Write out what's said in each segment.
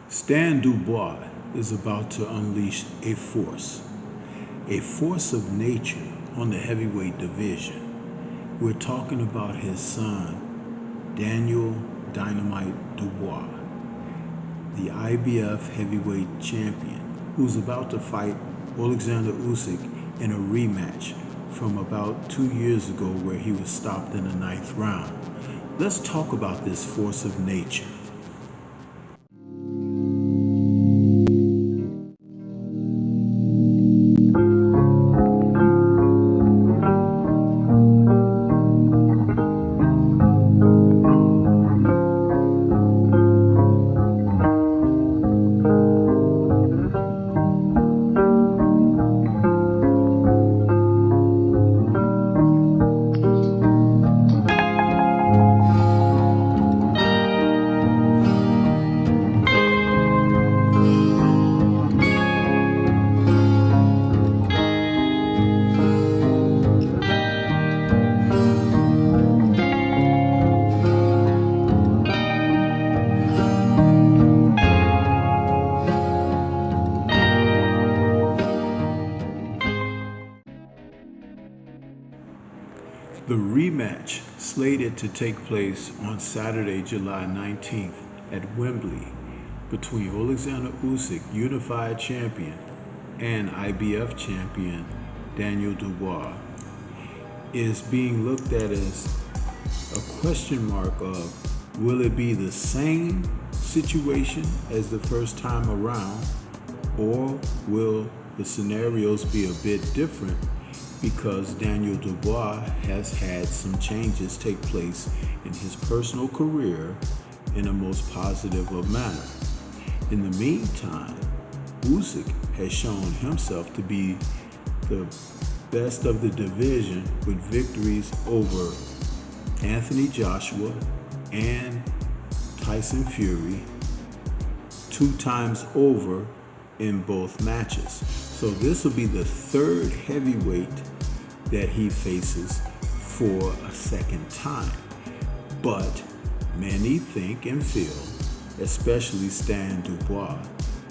Stan Dubois is about to unleash a force of nature on the heavyweight division. We're talking about his son, Daniel Dynamite Dubois, the IBF heavyweight champion, who's about to fight Oleksander Usyk in a rematch from about 2 years ago where he was stopped in the 9th round. Let's talk about this force of nature. The rematch, slated to take place on Saturday, July 19th at Wembley between Oleksander Usyk, unified champion, and IBF champion Daniel Dubois, is being looked at as a question mark of, will it be the same situation as the first time around, or will the scenarios be a bit different because Daniel Dubois has had some changes take place in his personal career in a most positive of manner. In the meantime, Usyk has shown himself to be the best of the division with victories over Anthony Joshua and Tyson Fury 2 times over in both matches. So this will be the 3rd heavyweight that he faces for a second time. But many think and feel, especially Stan Dubois,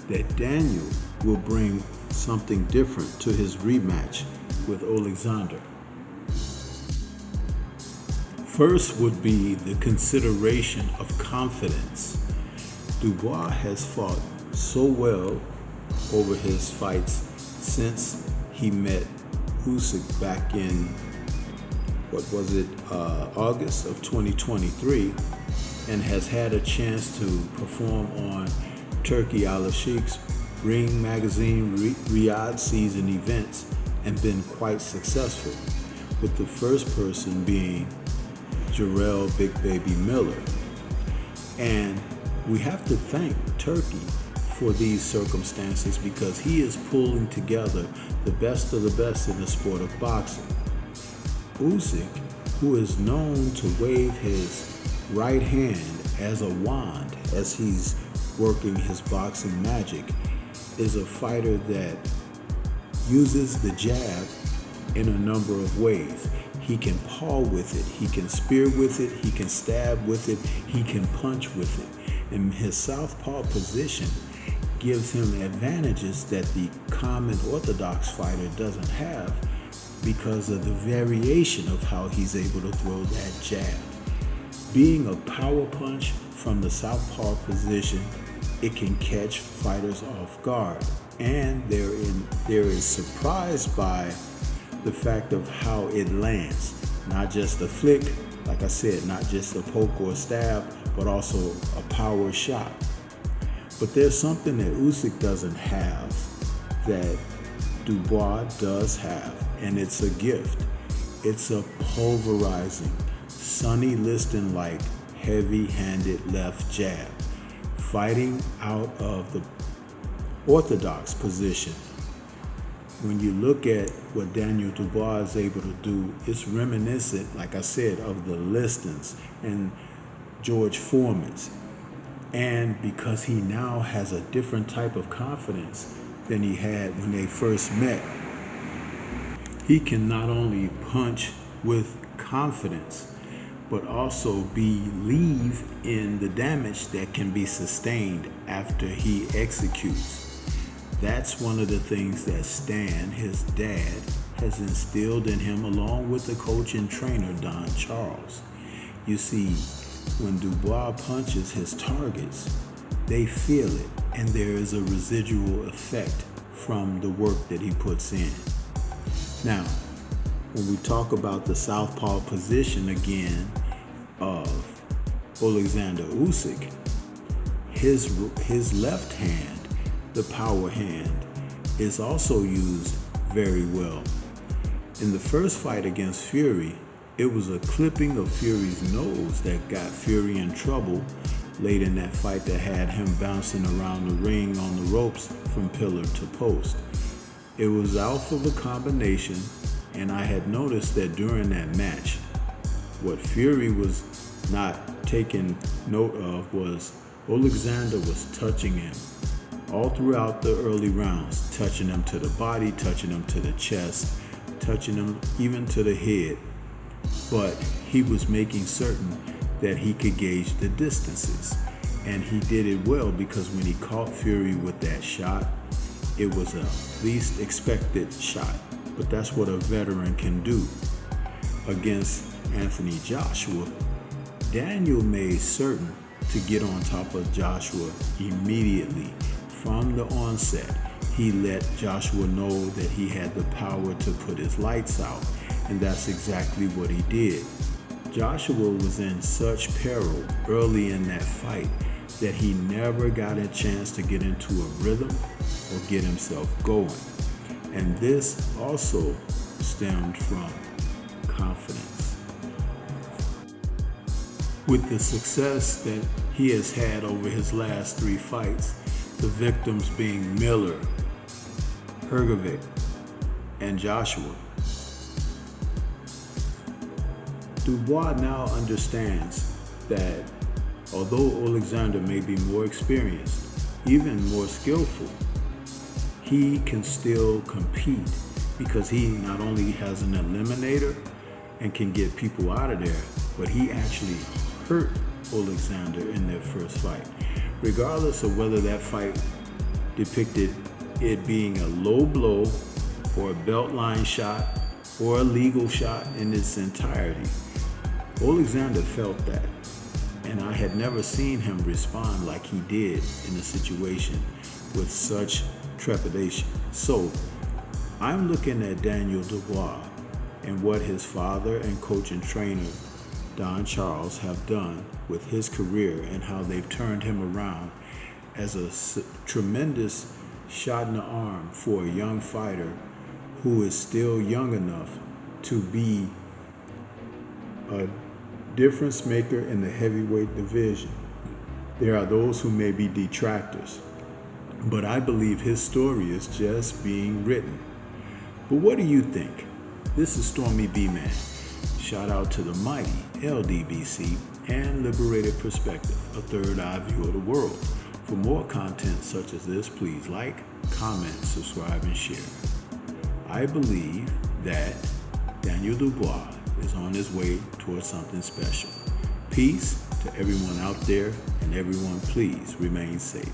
that Daniel will bring something different to his rematch with Oleksander. First would be the consideration of confidence. Dubois has fought so well over his fights since he met Usyk back in, August of 2023, and has had a chance to perform on Turki Al-Sheikh's Ring Magazine Riyadh season events and been quite successful, with the first person being Jarrell Big Baby Miller. And we have to thank Turki for these circumstances because he is pulling together the best of the best in the sport of boxing. Usyk, who is known to wave his right hand as a wand as he's working his boxing magic, is a fighter that uses the jab in a number of ways. He can paw with it, he can spear with it, he can stab with it, he can punch with it. And his southpaw position gives him advantages that the common orthodox fighter doesn't have because of the variation of how he's able to throw that jab. Being a power punch from the southpaw position, it can catch fighters off guard. And there is surprise by the fact of how it lands. Not just a flick, like I said, not just a poke or a stab, but also a power shot. But there's something that Usyk doesn't have that Dubois does have, and it's a gift. It's a pulverizing, Sonny Liston-like, heavy-handed left jab, fighting out of the orthodox position. When you look at what Daniel Dubois is able to do, it's reminiscent, like I said, of the Listons and George Foreman's. And because he now has a different type of confidence than he had when they first met, he can not only punch with confidence, but also believe in the damage that can be sustained after he executes. That's one of the things that Stan, his dad, has instilled in him, along with the coach and trainer, Don Charles. You see, when Dubois punches his targets, they feel it, and there is a residual effect from the work that he puts in. Now, when we talk about the southpaw position again of Oleksander Usyk, his left hand, the power hand, is also used very well. In the first fight against Fury, it was a clipping of Fury's nose that got Fury in trouble late in that fight that had him bouncing around the ring on the ropes from pillar to post. It was out of a combination, and I had noticed that during that match, what Fury was not taking note of was Oleksander was touching him all throughout the early rounds, touching him to the body, touching him to the chest, touching him even to the head. But he was making certain that he could gauge the distances. And he did it well, because when he caught Fury with that shot, it was a least expected shot. But that's what a veteran can do. Against Anthony Joshua, Daniel made certain to get on top of Joshua immediately. From the onset, he let Joshua know that he had the power to put his lights out, and that's exactly what he did. Joshua was in such peril early in that fight that he never got a chance to get into a rhythm or get himself going. And this also stemmed from confidence. With the success that he has had over his last 3 fights, the victims being Miller, Hrgovic, and Joshua, Dubois now understands that although Oleksander may be more experienced, even more skillful, he can still compete, because he not only has an eliminator and can get people out of there, but he actually hurt Oleksander in their first fight. Regardless of whether that fight depicted it being a low blow or a belt line shot or a legal shot in its entirety, Oleksander felt that, and I had never seen him respond like he did in a situation with such trepidation. So I'm looking at Daniel Dubois and what his father and coach and trainer Don Charles have done with his career, and how they've turned him around as a tremendous shot in the arm for a young fighter who is still young enough to be a difference maker in the heavyweight division. There are those who may be detractors, but I believe his story is just being written. But what do you think? This is Stormy B-Man. Shout out to the mighty LDBC and Liberated Perspective, a third eye view of the world. For more content such as this, please like, comment, subscribe, and share. I believe that Daniel Dubois is on his way towards something special. Peace to everyone out there, and everyone please remain safe.